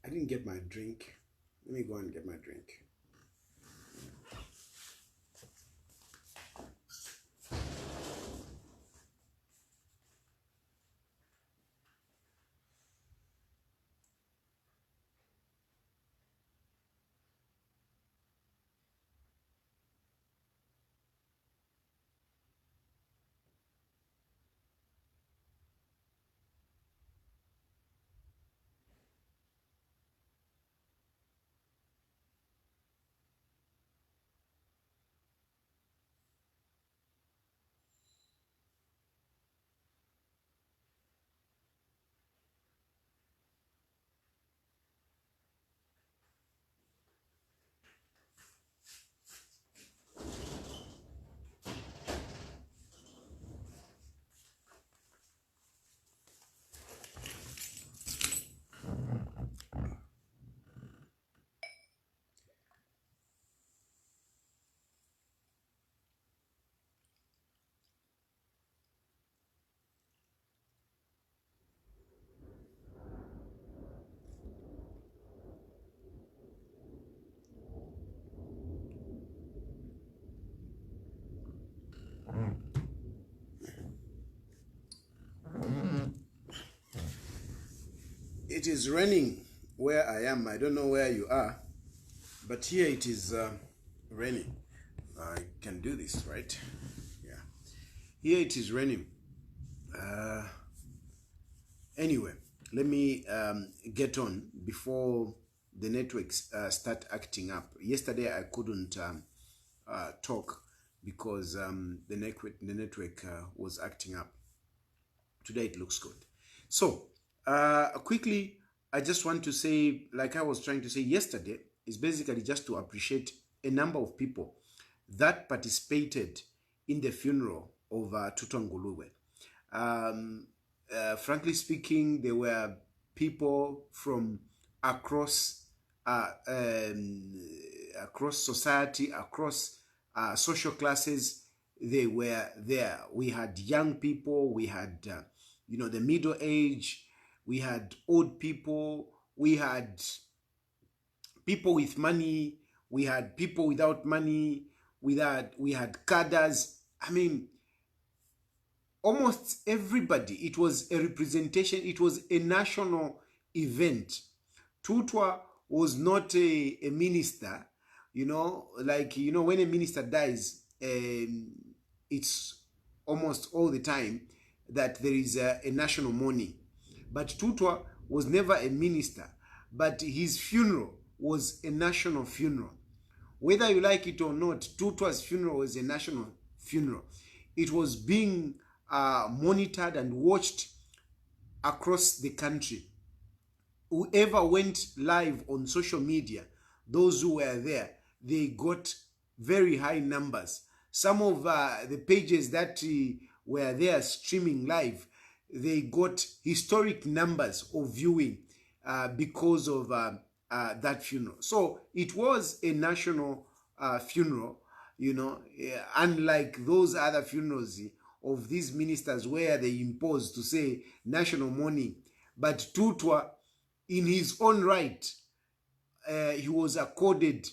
I didn't get my drink. Let me go and get my drink. It is raining where I am. I don't know where you are, but here it is raining. I can do this, right? Yeah. Here it is raining. Anyway, let me get on before the networks start acting up. Yesterday I couldn't talk because the network was acting up. Today it looks good. So quickly, I just want to say, like I was trying to say yesterday, is basically just to appreciate a number of people that participated in the funeral of Tutwa Ngulube'S. Frankly speaking, there were people from across across society, across social classes. They were there. We had young people, we had you know, the middle age, we had old people, we had people with money, we had people without money, we had cadres. I mean, almost everybody. It was a representation. It was a national event. Tutwa was not a minister, you know, like, you know, when a minister dies, it's almost all the time that there is a national mourning. But Tutwa was never a minister, but his funeral was a national funeral. Whether you like it or not, Tutwa's funeral was a national funeral. It was being monitored and watched across the country. Whoever went live on social media, those who were there, they got very high numbers. Some of the pages that were there streaming live, they got historic numbers of viewing because of that funeral. So it was a national funeral, you know, unlike those other funerals of these ministers where they imposed to say national mourning. But Tutwa, in his own right, he was accorded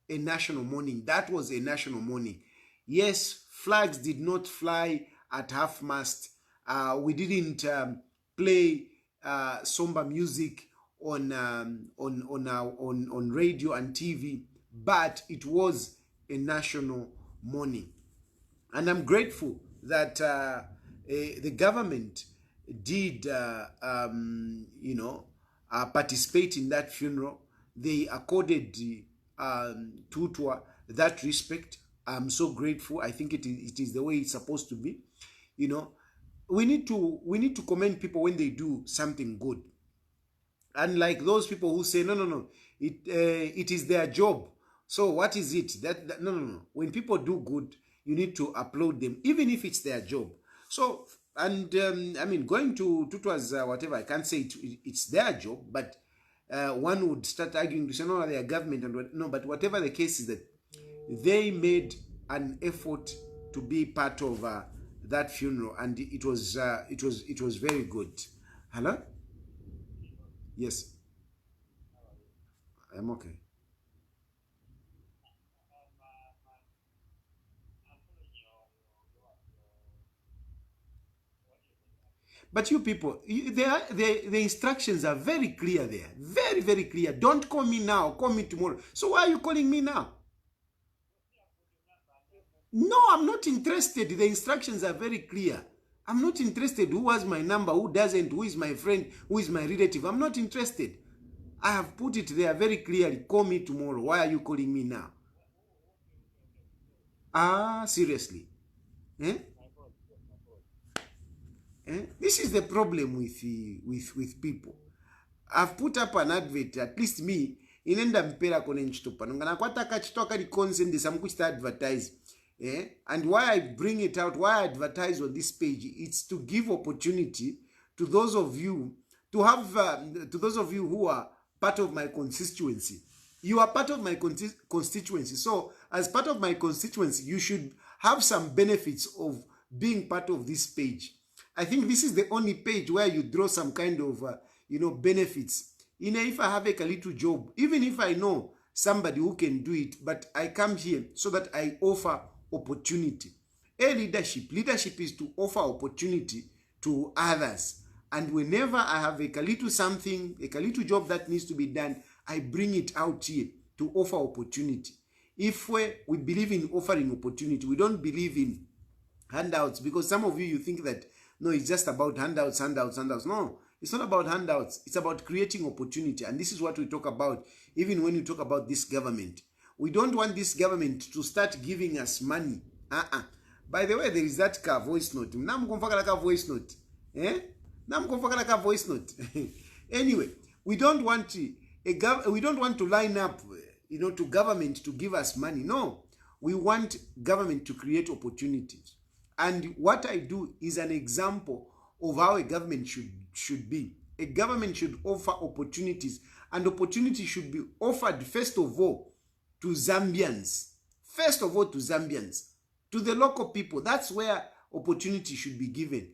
a national mourning. That was a national mourning. Yes, flags did not fly at half-mast. We didn't play somber music on radio and TV, but it was a national mourning. And I'm grateful that the government did, you know, participate in that funeral. They accorded Tutwa that respect. I'm so grateful. I think it is the way it's supposed to be. You know, we need to commend people when they do something good. Unlike those people who say, no, no, no, it is their job. So what is it? No, no, no. When people do good, you need to applaud them, even if it's their job. So, and I mean, going to Tutwa's whatever, I can't say it's their job, but one would start arguing to say, no, they are government, and no, but whatever the case is, that they made an effort to be part of that funeral, and it was very good. Hello? Yes, I'm okay. But you people, the instructions are very clear there. Very, very clear. Don't call me now, call me tomorrow. So why are you calling me now? No, I'm not interested. The instructions are very clear. I'm not interested who has my number, who doesn't, who is my friend, who is my relative. I'm not interested. I have put it there very clearly. Call me tomorrow. Why are you calling me now? Ah, seriously. Eh? Eh? This is the problem with people. I've put up an advert, at least me, inenda mpera kone nchitupa. Ngana kwata kachitoka di consent samukuchita advertise. Eh? And why I bring it out, why I advertise on this page, it's to give opportunity to those of you to have, to those of you who are part of my constituency. You are part of my constituency. So as part of my constituency, you should have some benefits of being part of this page. I think this is the only page where you draw some kind of, benefits. If I have a little job, even if I know somebody who can do it, but I come here so that I offer opportunity. Leadership is to offer opportunity to others. And whenever I have a little something, a little job that needs to be done, I bring it out here to offer opportunity. If we believe in offering opportunity, we don't believe in handouts, because some of you think that, no, it's just about handouts. No, it's not about handouts. It's about creating opportunity. And this is what we talk about, even when you talk about this government. We don't want this government to start giving us money. By the way, there is that voice note. Voice note. Eh? Voice note. Anyway, we don't want to line up, to government to give us money. No, we want government to create opportunities. And what I do is an example of how a government should be. A government should offer opportunities, and opportunity should be offered first of all to Zambians. First of all to Zambians, to the local people. That's where opportunity should be given.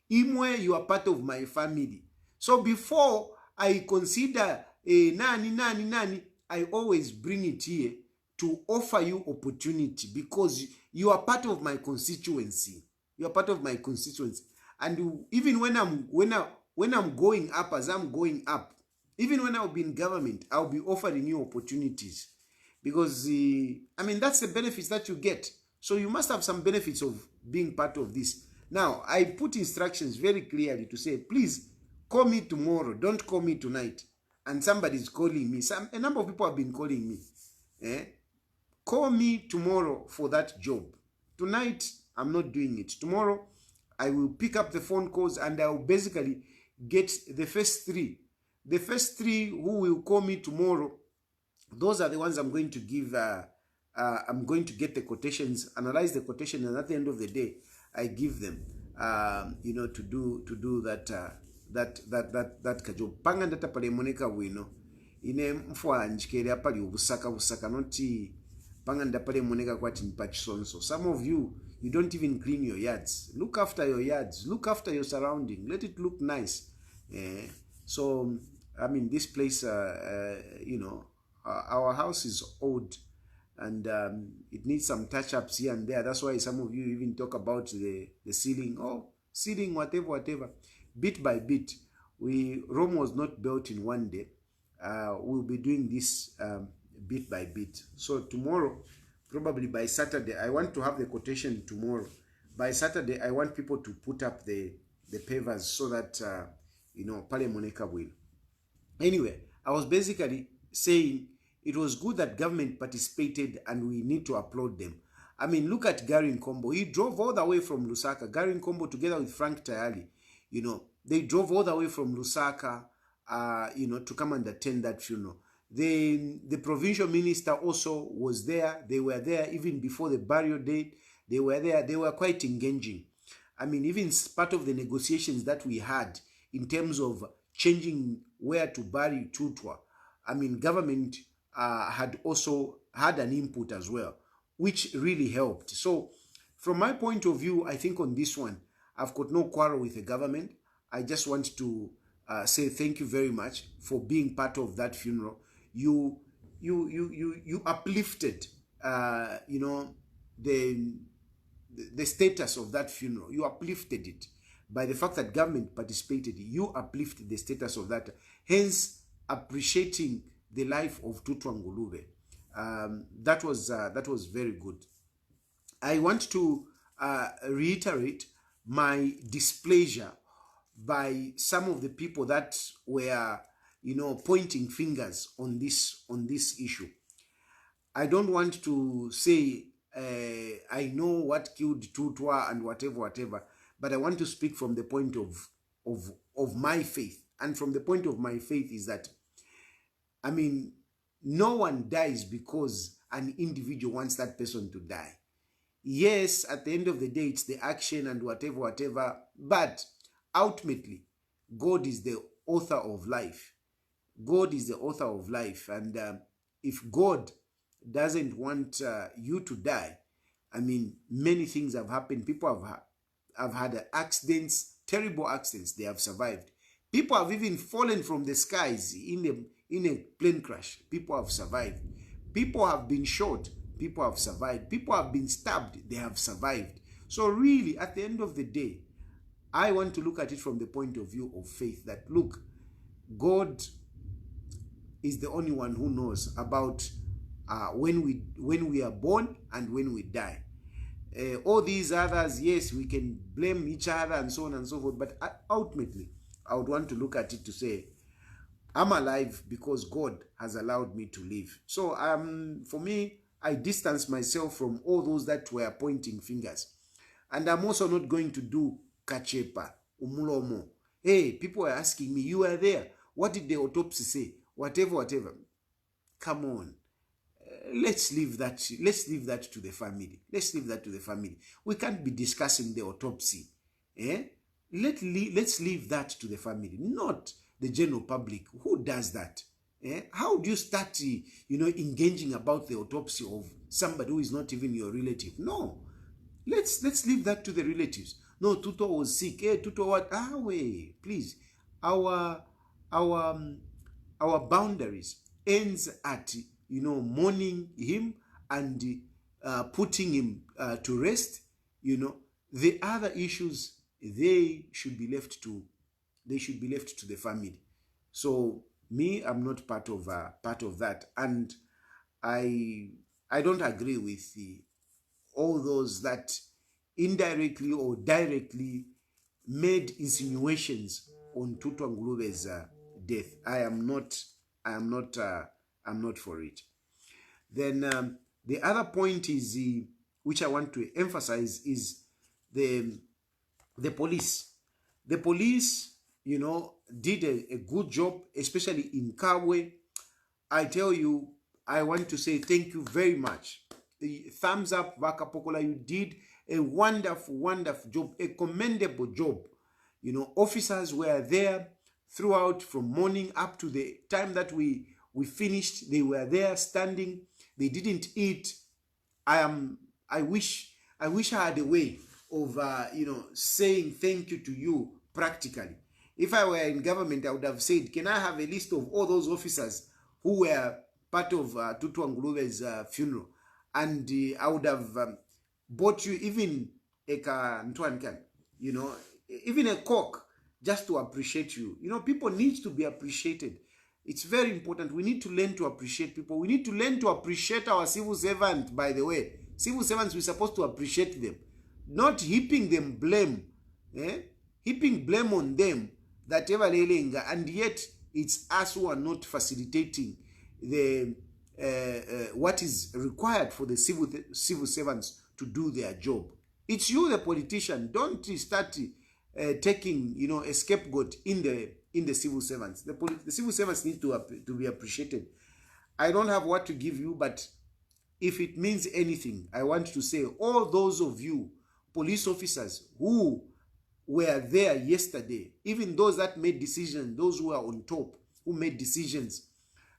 You are part of my family. So before I consider nani, I always bring it here to offer you opportunity, because you are part of my constituency. You are part of my constituency. And even when I'm going up, as I'm going up, even when I'll be in government, I'll be offering you opportunities. Because, that's the benefits that you get. So you must have some benefits of being part of this. Now, I put instructions very clearly to say, please, call me tomorrow. Don't call me tonight. And somebody's calling me. A number of people have been calling me. Call me tomorrow for that job. Tonight, I'm not doing it. Tomorrow, I will pick up the phone calls, and I will basically get the first three. The first three who will call me tomorrow, those are the ones I'm going to give. I'm going to get the quotations, analyze the quotation, and at the end of the day, I give them, to do that kajob. Panga ndata pale moneka wino. Ine mfwa njikele apali ubusaka noti panga ndapale moneka kwa tinpachisonso. Some of you don't even clean your yards. Look after your yards. Look after your surrounding. Let it look nice. So, this place, our house is old, and it needs some touch-ups here and there. That's why some of you even talk about the ceiling. Oh, ceiling, whatever. Bit by bit. Rome was not built in one day. We'll be doing this bit by bit. So tomorrow, probably by Saturday, I want to have the quotation tomorrow. By Saturday, I want people to put up the pavers so that, Pale Moneka will. Anyway, I was basically saying it was good that government participated, and we need to applaud them. Look at Gary Nkombo. He drove all the way from Lusaka. Gary Nkombo, together with Frank Tayali, they drove all the way from Lusaka, you know, to come and attend that funeral. The provincial minister also was there. They were there even before the burial date. They were there. They were quite engaging. I mean, even part of the negotiations that we had in terms of changing where to bury Tutwa, I mean, government had also had an input as well, which really helped. So from my point of view, I think on this one, I've got no quarrel with the government. I just want to say thank you very much for being part of that funeral. You uplifted, you know, the status of that funeral. You uplifted it by the fact that government participated. You uplifted the status of that, hence appreciating the life of Tutwa Ngulube. That was very good. I want to reiterate my displeasure by some of the people that were, you know, pointing fingers on this issue. I don't want to say I know what killed Tutwa and whatever, but I want to speak from the point of my faith. And from the point of my faith is that, I mean, no one dies because an individual wants that person to die. Yes, at the end of the day, it's the action and whatever, but ultimately, God is the author of life. God is the author of life. And if God doesn't want you to die, I mean, many things have happened. People have had accidents, terrible accidents. They have survived. People have even fallen from the skies in a plane crash. People have survived. People have been shot. People have survived. People have been stabbed. They have survived. So really, at the end of the day, I want to look at it from the point of view of faith, that look, God is the only one who knows about when we are born and when we die. All these others, yes, we can blame each other and so on and so forth, but ultimately, I would want to look at it to say, I'm alive because God has allowed me to live. So for me, I distance myself from all those that were pointing fingers. And I'm also not going to do kachepa, umulomo. Hey, people are asking me, you were there. What did the autopsy say? Whatever. Come on. Let's leave that to the family. Let's leave that to the family. We can't be discussing the autopsy. Let's leave that to the family, not the general public. Who does that? How do you start, engaging about the autopsy of somebody who is not even your relative? No. Let's leave that to the relatives. No, Tutwa was sick. Tutwa what? Wait, please. Our boundaries ends at, mourning him and putting him to rest. The other issues, they should be left to the family. So me, I'm not part of that, and I don't agree with all those that indirectly or directly made insinuations on Tutwa Ngulube's death. I'm not for it. Then the other point is which I want to emphasize is the police. The police, did a good job, especially in Kabwe. I tell you, I want to say thank you very much. The thumbs up, Vaka Pokola. You did a wonderful job, a commendable job. Officers were there throughout, from morning up to the time that we finished. They were there standing. They didn't eat. I wish I had a way of saying thank you to you practically. If I were in government, I would have said, can I have a list of all those officers who were part of Tutwa Ngulube's funeral? And I would have bought you even even a coke, just to appreciate you. People need to be appreciated. It's very important. We need to learn to appreciate people. We need to learn to appreciate our civil servants, by the way. Civil servants, we're supposed to appreciate them, not heaping them blame. Heaping blame on them, that ever and yet it's us who are not facilitating the what is required for the civil servants to do their job. It's you, the politician. Don't start taking a scapegoat in in the civil servants. The civil servants need to be appreciated. I don't have what to give you, but if it means anything, I want to say all those of you, police officers who were there yesterday, even those that made decisions, those who are on top, who made decisions,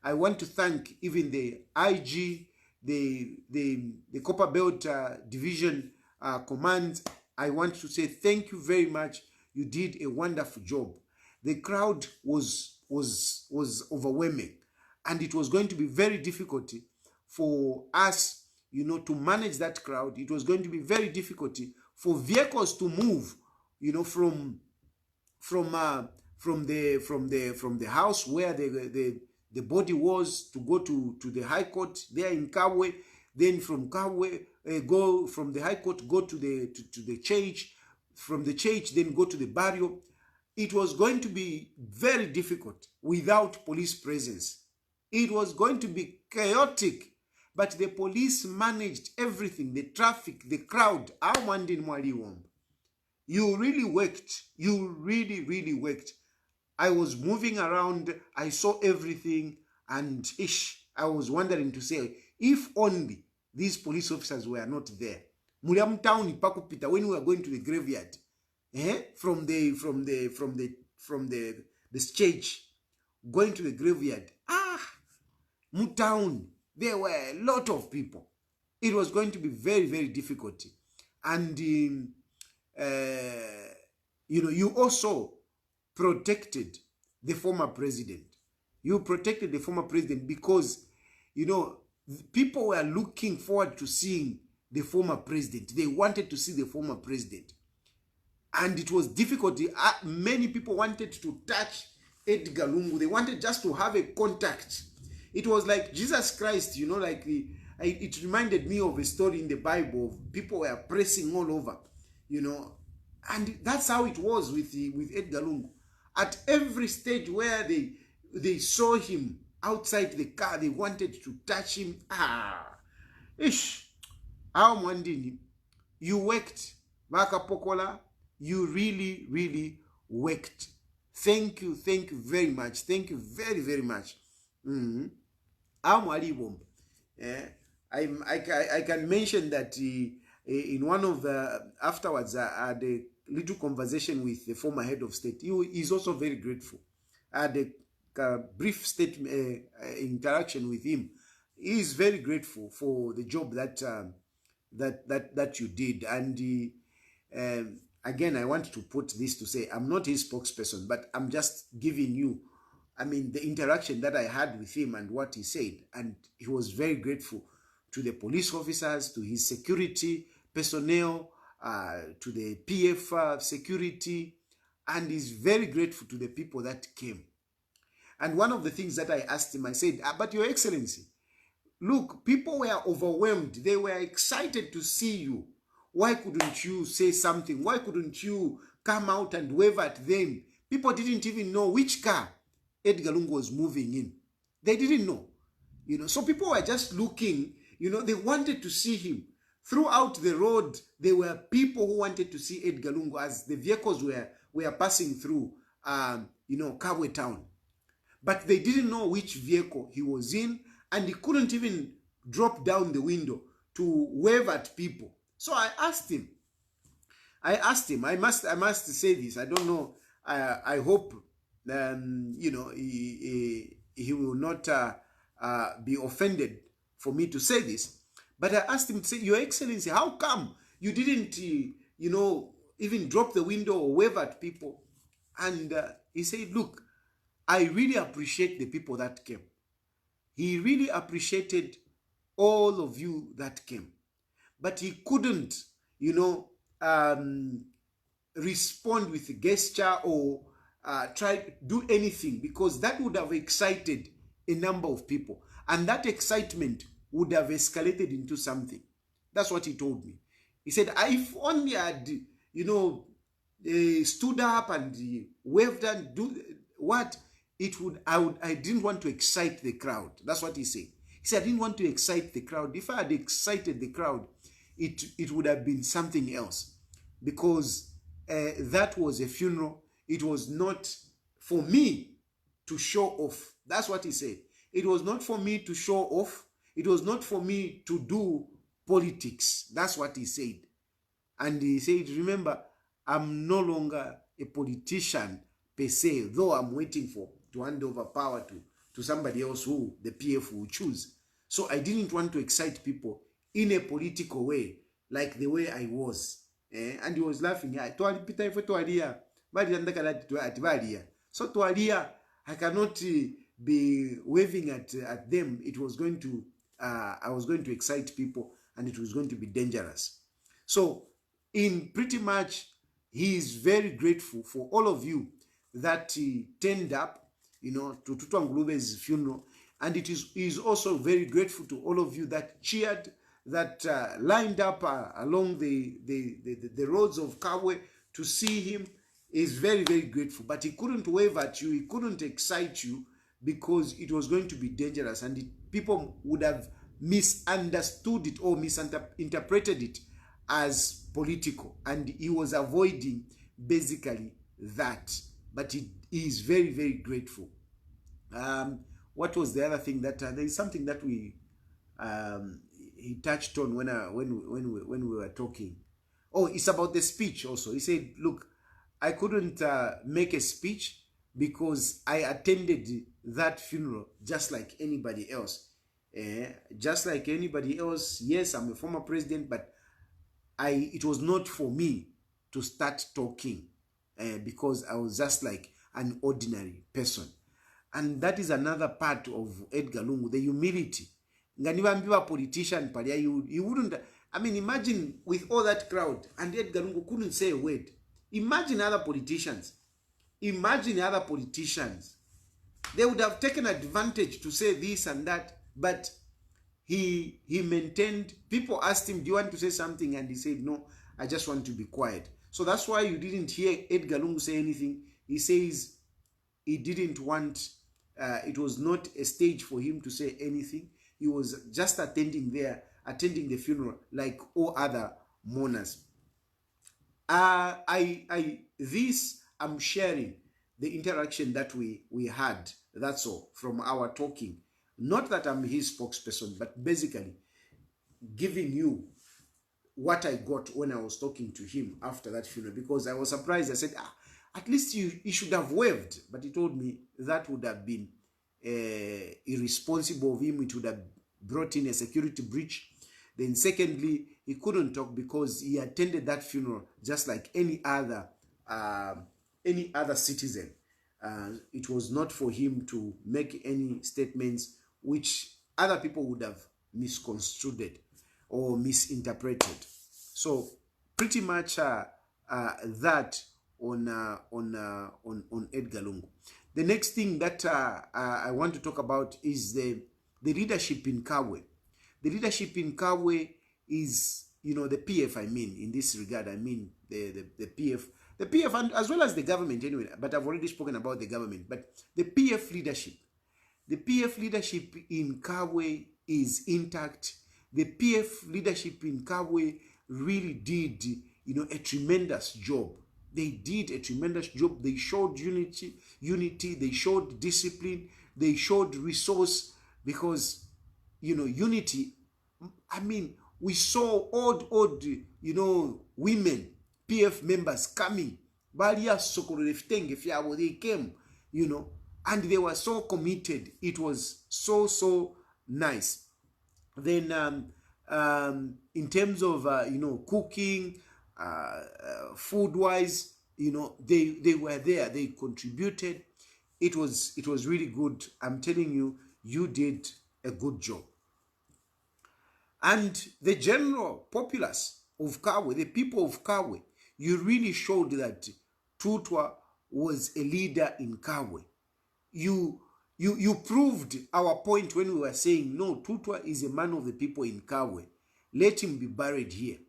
I want to thank even the IG, the Copper Belt Division Command. I want to say thank you very much. You did a wonderful job. The crowd was overwhelming, and it was going to be very difficult for us, you know, to manage that crowd. It was going to be very difficult for vehicles to move, you know, from the house where the body was, to go to the High Court there in Kabwe. Then from Kabwe, go from the High Court, go to the church. From the church, then go to the burial. It was going to be very difficult without police presence. It was going to be chaotic, but the police managed everything, the traffic, the crowd. You really worked. You really, really worked. I was moving around. I saw everything, and I was wondering to say, if only these police officers were not there. Muriam town pakupita when we were going to the graveyard, from the stage, going to the graveyard. Town, there were a lot of people. It was going to be very, very difficult. And you know, you also protected the former president. You protected the former president because, you know, people were looking forward to seeing the former president. They wanted to see the former president. And it was difficult. Many people wanted to touch Edgar Lungu. They wanted just to have a contact. It was like Jesus Christ, you know, like it reminded me of a story in the Bible of people were pressing all over, you know. And that's how it was with Edgar Lungu. At every stage where they saw him outside the car, they wanted to touch him. You worked, Vakapokola. You really, really worked. Thank you very much. Thank you very, very much. I can mention that in one of the afterwards, I had a little conversation with the former head of state. He is also very grateful. I had a brief statement interaction with him. He is very grateful for the job that you did. And again, I want to put this to say, I'm not his spokesperson, but I'm just giving you, I mean, the interaction that I had with him and what he said. And he was very grateful to the police officers, to his security personnel, to the PF security, and he's very grateful to the people that came. And one of the things that I asked him, I said, but Your Excellency, look, people were overwhelmed. They were excited to see you. Why couldn't you say something? Why couldn't you come out and wave at them? People didn't even know which car Edgar Lungu was moving in. They didn't know. You know, so people were just looking, you know, they wanted to see him. Throughout the road, there were people who wanted to see Edgar Lungu as the vehicles were passing through, you know, Kabwe town. But they didn't know which vehicle he was in, and he couldn't even drop down the window to wave at people. So I asked him, I must say this, I don't know, I hope, you know, he will not be offended for me to say this, but I asked him to say, Your Excellency, how come you didn't, you know, even drop the window or wave at people? And he said, look, I really appreciate the people that came. He really appreciated all of you that came. But he couldn't, you know, respond with a gesture or try to do anything, because that would have excited a number of people. And that excitement would have escalated into something. That's what he told me. He said, if only I had, you know, stood up and waved and do what, it would, I didn't want to excite the crowd. That's what he said. He said, I didn't want to excite the crowd. If I had excited the crowd, it would have been something else, because that was a funeral. It was not for me to show off. That's what he said. It was not for me to show off. It was not for me to do politics. That's what he said. And he said, remember, I'm no longer a politician per se, though I'm waiting to hand over power to somebody else who the PF will choose. So I didn't want to excite people in a political way, like the way I was. And he was laughing. So I cannot be waving at them. It was going to, I was going to excite people, and it was going to be dangerous. So in pretty much, he is very grateful for all of you that turned up, you know, to Tutwa Ngulube'S funeral. And he is also very grateful to all of you that cheered, that lined up along the roads of Kabwe to see him. Is very, very grateful. But he couldn't wave at you, he couldn't excite you, because it was going to be dangerous, and people would have misunderstood it or misinterpreted it as political, and he was avoiding basically that. But he is very, very grateful. What was the other thing that there is something that we he touched on when we were talking? Oh, it's about the speech also. He said, look, I couldn't make a speech because I attended that funeral just like anybody else. Just like anybody else. Yes, I'm a former president, but it was not for me to start talking because I was just like an ordinary person. And that is another part of Edgar Lungu, the humility. Nganibambiwa politician, he wouldn't. I mean, imagine with all that crowd, and Edgar Lungu couldn't say a word. Imagine other politicians. Imagine other politicians. They would have taken advantage to say this and that, but he maintained. People asked him, do you want to say something? And he said, no, I just want to be quiet. So that's why you didn't hear Edgar Lungu say anything. He says he didn't want, it was not a stage for him to say anything. He was just attending the funeral like all other mourners. I'm sharing the interaction that we had, that's all, from our talking. Not that I'm his spokesperson, but basically giving you what I got when I was talking to him after that funeral, because I was surprised. I said, at least he should have waved. But he told me that would have been irresponsible of him. It would have brought in a security breach. Then secondly, he couldn't talk because he attended that funeral just like any other citizen. It was not for him to make any statements which other people would have misconstrued or misinterpreted. So pretty much that on Edgar Lungu. The next thing that I want to talk about is the leadership in Kabwe. The leadership in Kabwe is, you know, the PF, I mean, in this regard, I mean the PF. The PF, and as well as the government anyway, but I've already spoken about the government. But the PF leadership in Kabwe is intact. The PF leadership in Kabwe really did, you know, a tremendous job. They did a tremendous job. They showed unity, they showed discipline, they showed resource, because, you know, unity, I mean, we saw old, you know, women, PF members coming. They came, you know, and they were so committed. It was so nice. Then in terms of, you know, cooking, food-wise, you know, they were there. They contributed. It was really good. I'm telling you, you did a good job. And the general populace of Kabwe, the people of Kabwe, you really showed that Tutwa was a leader in Kabwe. You proved our point when we were saying, no, Tutwa is a man of the people in Kabwe. Let him be buried here.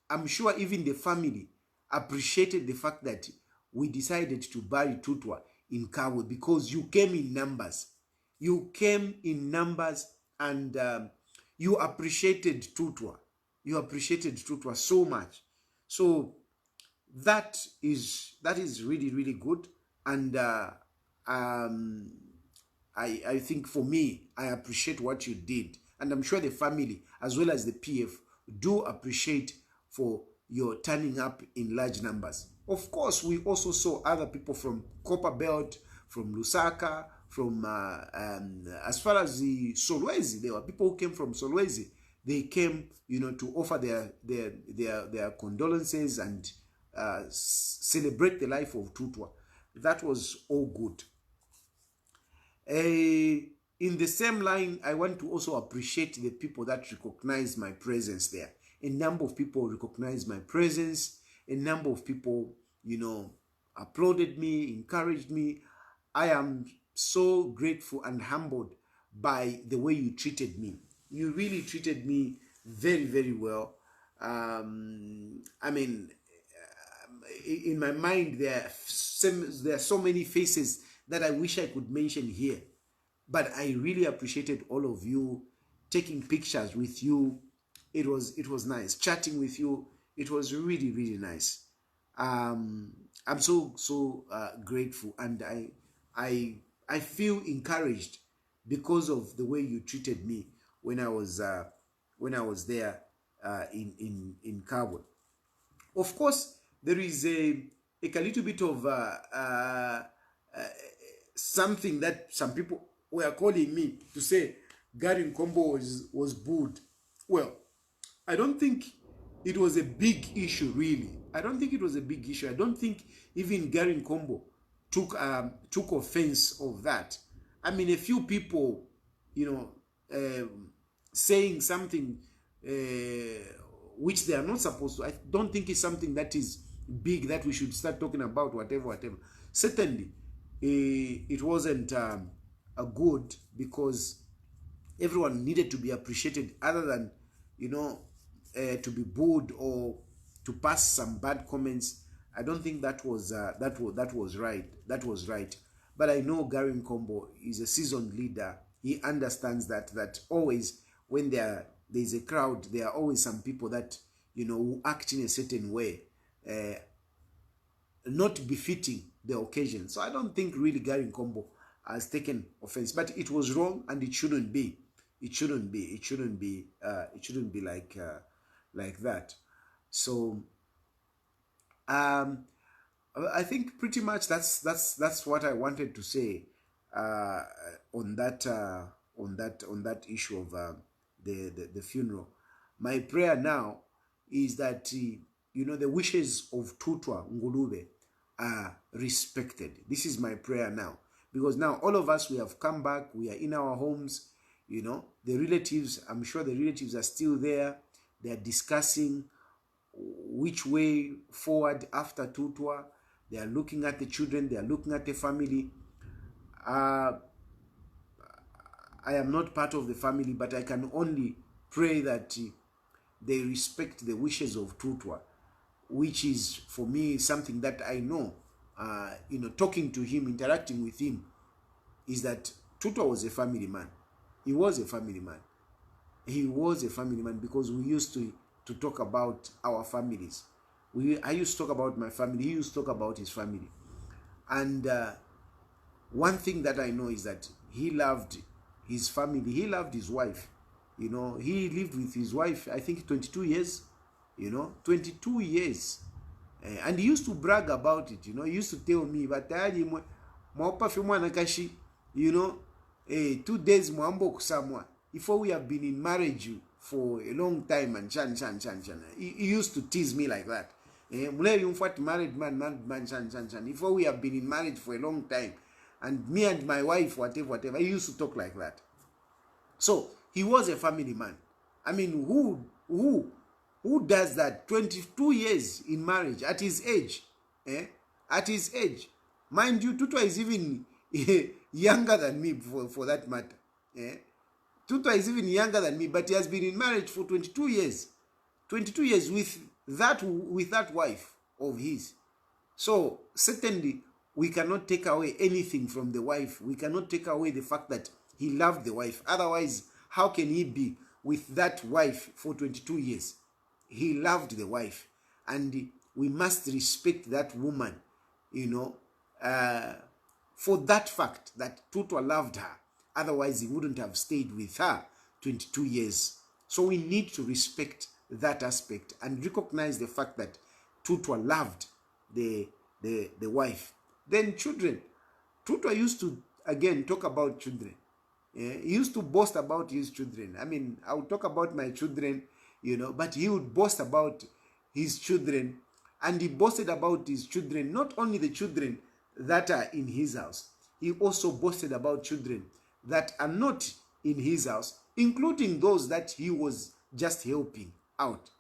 I'm sure even the family appreciated the fact that we decided to bury Tutwa in Kabwe, because you came in numbers. You came in numbers, and you appreciated Tutwa. You appreciated Tutwa so much. So that is really, really good. And I think for me, I appreciate what you did. And I'm sure the family, as well as the PF, do appreciate for your turning up in large numbers. Of course, we also saw other people from Copper Belt, from Lusaka, from as far as the Solwezi, there were people who came from Solwezi. They came, to offer their condolences and celebrate the life of Tutwa. That was all good. In the same line, I want to also appreciate the people that recognize my presence there. A number of people recognized my presence. A number of people, applauded me, encouraged me. I am so grateful and humbled by the way you treated me. You really treated me very, very well. I mean, in my mind, there are so many faces that I wish I could mention here. But I really appreciated all of you, taking pictures with you. It was nice chatting with you. It was really, really nice. I'm so grateful, and I feel encouraged because of the way you treated me when I was there in Kabwe. Of course, there is a little bit of something that some people were calling me to say Gary Nkombo was booed. Well, I don't think it was a big issue, really. I don't think it was a big issue. I don't think even Gary Nkombo took offense of that. I mean, a few people, saying something which they are not supposed to. I don't think it's something that is big that we should start talking about, whatever. Certainly, it wasn't a good, because everyone needed to be appreciated, other than, to be booed or to pass some bad comments. I don't think that was right. That was right. But I know Gary Nkombo is a seasoned leader. He understands that always when there's a crowd, there are always some people that, who act in a certain way, not befitting the occasion. So I don't think really Gary Nkombo has taken offense, but it was wrong, and it shouldn't be. It shouldn't be. It shouldn't be. It shouldn't be like that. So I think pretty much that's what I wanted to say on that issue of the funeral. My prayer now is that the wishes of Tutwa Ngulube are respected. This is my prayer now, because now all of us, we have come back. We are in our homes. The relatives, I'm sure the relatives are still there. They are discussing which way forward after Tutwa. They are looking at the children. They are looking at the family. I am not part of the family, but I can only pray that they respect the wishes of Tutwa, which is, for me, something that I know. Talking to him, interacting with him, is that Tutwa was a family man. He was a family man. He was a family man, because we used to talk about our families. I used to talk about my family. He used to talk about his family. And one thing that I know is that he loved his family. He loved his wife. He lived with his wife, I think, 22 years. 22 years. And he used to brag about it. He used to tell me, but 2 days mwambo kusamwa. Before we have been in marriage for a long time, and chan. He used to tease me like that. Married man, chan. Before we have been in marriage for a long time, and me and my wife, whatever. He used to talk like that. So he was a family man. I mean, who does that? 22 years in marriage at his age. At his age. Mind you, Tutwa is even younger than me, for that matter. Tutwa is even younger than me, but he has been in marriage for 22 years. 22 years with that wife of his. So certainly we cannot take away anything from the wife. We cannot take away the fact that he loved the wife. Otherwise, how can he be with that wife for 22 years? He loved the wife. And we must respect that woman, for that fact that Tutwa loved her. Otherwise, he wouldn't have stayed with her 22 years. So we need to respect that aspect and recognize the fact that Tutwa loved the wife. Then children. Tutwa used to, again, talk about children. Yeah? He used to boast about his children. I mean, I would talk about my children, but he would boast about his children. And he boasted about his children, not only the children that are in his house. He also boasted about children that are not in his house, including those that he was just helping out.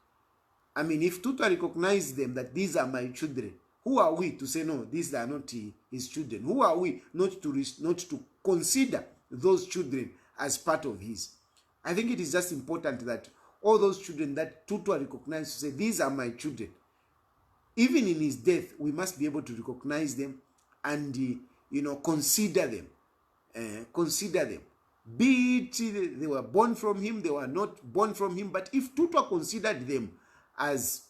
I mean, if Tutwa recognized them that these are my children, who are we to say no, these are not his children? Who are we not to consider those children as part of his? I think it is just important that all those children that Tutwa recognized to say, these are my children, even in his death, we must be able to recognize them and, consider them. Consider them. Be it they were born from him, they were not born from him. But if Tutwa considered them as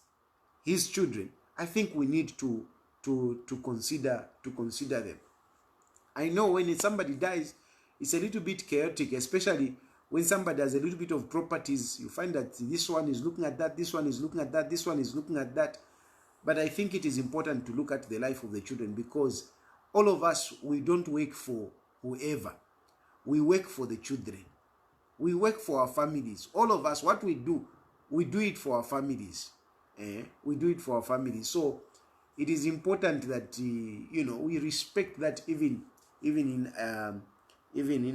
his children, I think we need to consider them. I know when somebody dies, it's a little bit chaotic, especially when somebody has a little bit of properties. You find that this one is looking at that, this one is looking at that, this one is looking at that. But I think it is important to look at the life of the children, because all of us, we don't work for whoever. We work for the children. We work for our families. All of us, what we do it for our families. We do it for our families. So it is important that we respect that even in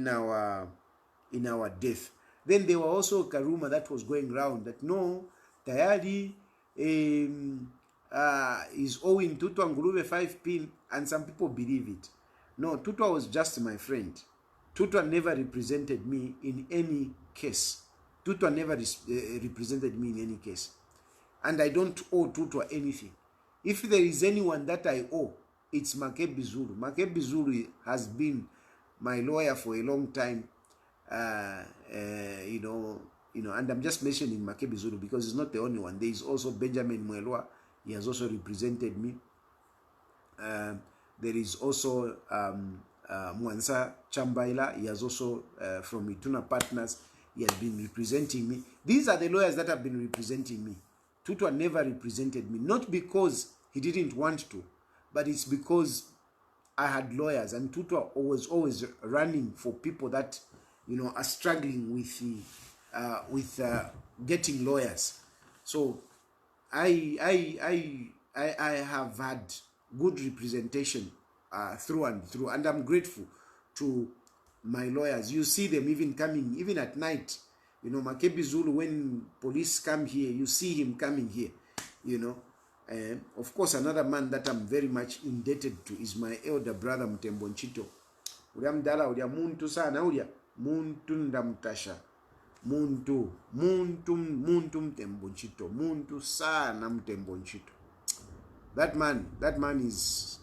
our death. Then there were also a rumor that was going around that no, Tayali is owing Tutwa Ngulube 5 pin, and some people believe it. No, Tutwa was just my friend. Tutwa never represented me in any case. Tutwa never represented me in any case. And I don't owe Tutwa anything. If there is anyone that I owe, it's Makebi Zulu. Makebi Zulu has been my lawyer for a long time. And I'm just mentioning Makebi Zulu because it's not the only one. There is also Benjamin Mwelwa. He has also represented me. There is also Mwansa Chambaila. He has also, from Ituna Partners, he has been representing me. These are the lawyers that have been representing me. Tutwa never represented me, not because he didn't want to, but it's because I had lawyers, and Tutwa was always running for people that are struggling with getting lawyers. So I have had good representation through and through, and I'm grateful to my lawyers. You see them even coming, even at night. Makebi Zulu, when police come here, you see him coming here. Of course, another man that I'm very much indebted to is my elder brother Mtembo Nchito. Ulia mdala, ulia muntu sana, ulia muntu ndamtasha. Muntu Mtembo Nchito. Muntu sana Mtembo Nchito. That man is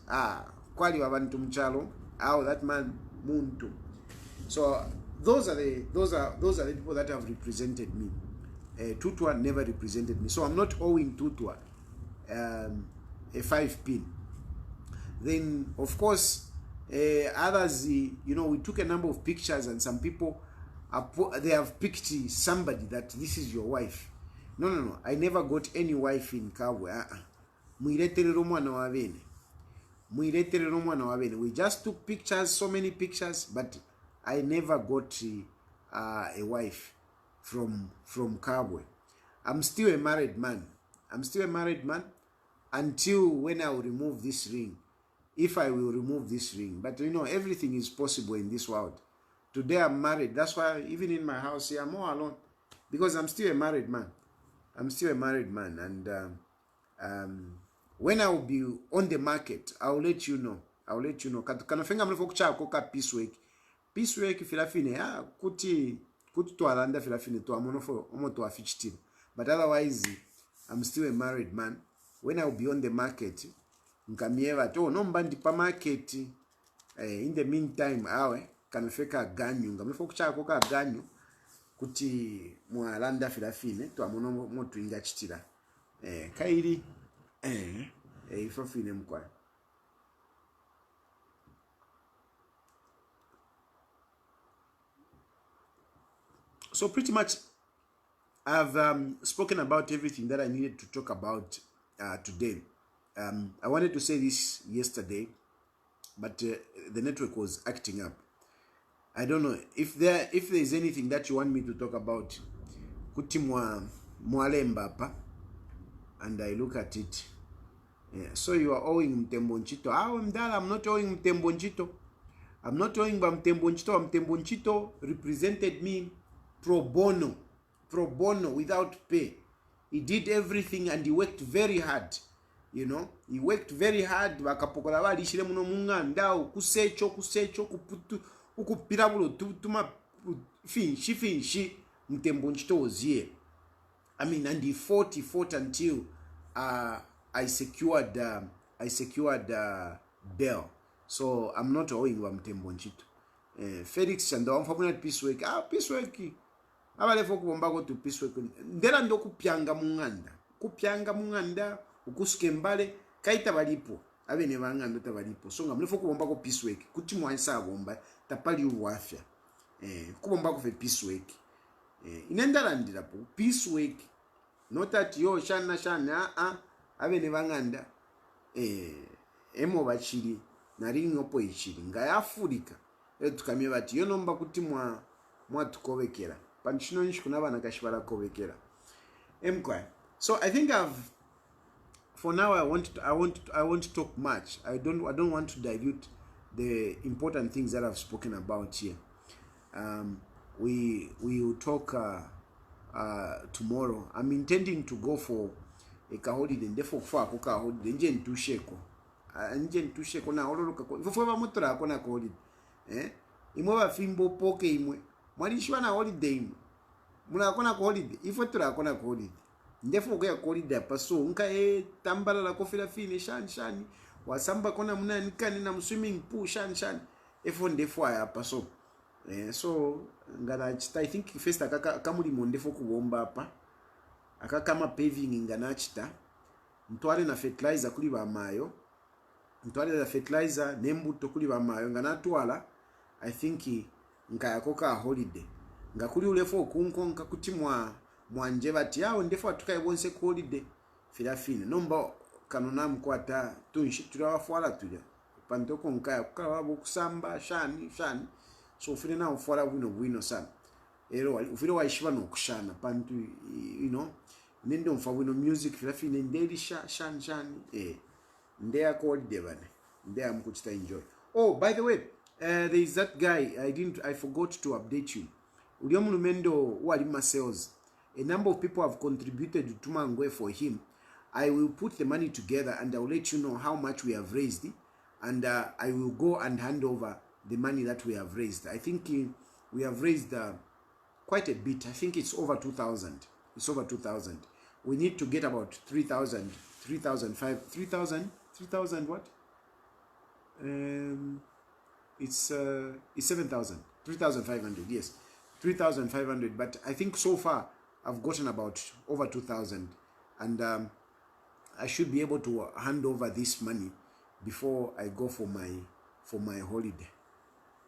kwali wabantu mchalo. That man muntu. So those are the people that have represented me. Tutwa never represented me, so I'm not owing Tutwa a 5 pin. Then of course others, we took a number of pictures, and some people they have picked somebody that this is your wife. No, I never got any wife in Kabwe. We just took pictures, so many pictures, but I never got a wife from Kabwe. I'm still a married man. Until when I will remove this ring. If I will remove this ring. But everything is possible in this world. Today I'm married. That's why even in my house here, I'm all alone. Because I'm still a married man. And when I will be on the market, I'll let you know. Kanafenga mlifo kuchako ka Peace work filafine kuti tualanda filafine to amonofo omoto afichitini. But otherwise, I'm still a married man. When I will be on the market, nkamieva to no mbandi pa market. In the meantime, kanafeka ganyu. Ngamifo kuchako ka ganyu kuti mualanda filafine to amonomoto ingachitira. Kairi ifafine mkwa. So pretty much I've spoken about everything that I needed to talk about today. I wanted to say this yesterday, but the network was acting up. I don't know if there is anything that you want me to talk about. Kuti mwalemba apa, and I look at it. Yeah. So you are owing Mtembo Nchito. I'm not owing Mtembo Nchito. I'm not owing Mtembo Nchito. Mtembo Nchito represented me pro bono without pay. He did everything and he worked very hard. You know, he worked very hard. Bakapokola balishire muno munganda kusecho kuputu ukupirabulo tuma finshi Mtembo Nchito was here. I mean, and he fought until I secured bail. So I'm not owing Mtembo Nchito. Felix Chando amfabuna peace work. Peace work. Abalefo kubomba go to peace work. Ndera ndo kupyanga munganda ukuskembale kaita balipo. Abene banganda tabalipo. So ngamlefo kubomba go peace work. Kuti mwansa bomba tapali uwafya. Kubomba go fe peace work. Inendalandira po peace work. Not that yo shana abene banganda emo bachiri naringi opo ichiri ngaya Afrika tukamye bati yo nomba kuti mwa tukobekera panchino nshi kuna bana kashibala kobekera emkwa. So I think for now I won't talk much. I don't want to dilute the important things that I've spoken about here. We will talk tomorrow. I'm intending to go for a holiday, therefore for a holiday. Nje ntusheko na ololoka ko. Ifo ba mutora ko na holiday. Imwe ba fimbo poke imwe. Mwalishwa na holiday imwe. Muna ko na holiday. Ifo tura ko na holiday. Therefore go ya holiday paso nka tambala la kofila fine shani. Wasamba kona muna nikani na swimming pool shani. Ifo ndefo ya paso. So ngana chita I think first akamuli mondefo kubomba apa akakama paving ngana chita mtwale na fertilizer kuli ba mayo mtwale na fertilizer nembuto kuli ba mayo ngana twala I think nkayakoka holiday ngakuli ulefo kunkonka kuti mwanje bati yawo ndefo atukaye bonse ku holiday filafine nomba kanona mkwata tunshi tulawafwala tulya pantoko nkaya kukala kusamba shani so ufire na ufora wino sana ero ufire waishiba no kushana pantu nende umfa wino music filafine ndeli shan ndeya ko holiday ndeya mkuchita enjoy. Oh, by the way, there is that guy I forgot to update you. Ulio mulumendo walima sales. A number of people have contributed to Mangwe for him. I will put the money together and I will let you know how much we have raised, and I will go and hand over the money that we have raised. I think we have raised quite a bit. I think it's over 2,000. It's over 2,000. We need to get about 3,000 what? It's 7,000. 3,500. Yes, 3,500. But I think so far I've gotten about over 2,000, and I should be able to hand over this money before I go for my holiday.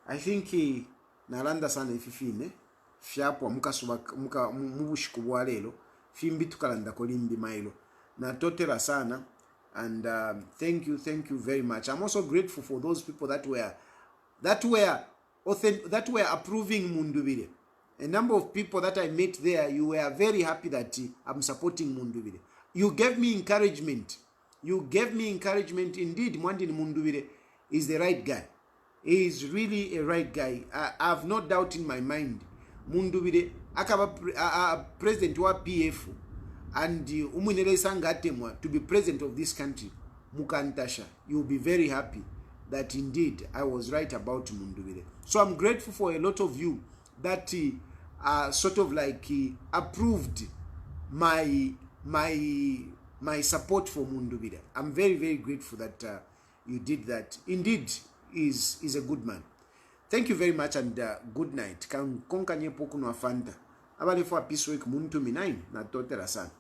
I think nalanda sana ififine fyapo muka mubushiku bwa lelo fimbi tukalanda kolimbi mailo na totera sana, and thank you very much. I'm also grateful for those people that were approving Mundubire. A number of people that I met there, you were very happy that I'm supporting Mundubire. You gave me encouragement. Indeed, Mwandini Mundubire is the right guy. He is really a right guy. I have no doubt in my mind. Mundubire akaba president wa PF, and umunere sangatemwa to be president of this country mukantasha. You'll be very happy that indeed I was right about Mundubire. So I'm grateful for a lot of you that sort of like approved my support for Mundubire. I'm very grateful that you did that. Indeed, is a good man. Thank you very much, and good night. Kan konka nyepo kuno afanta. Abale for peace week muntu minai na totera sana.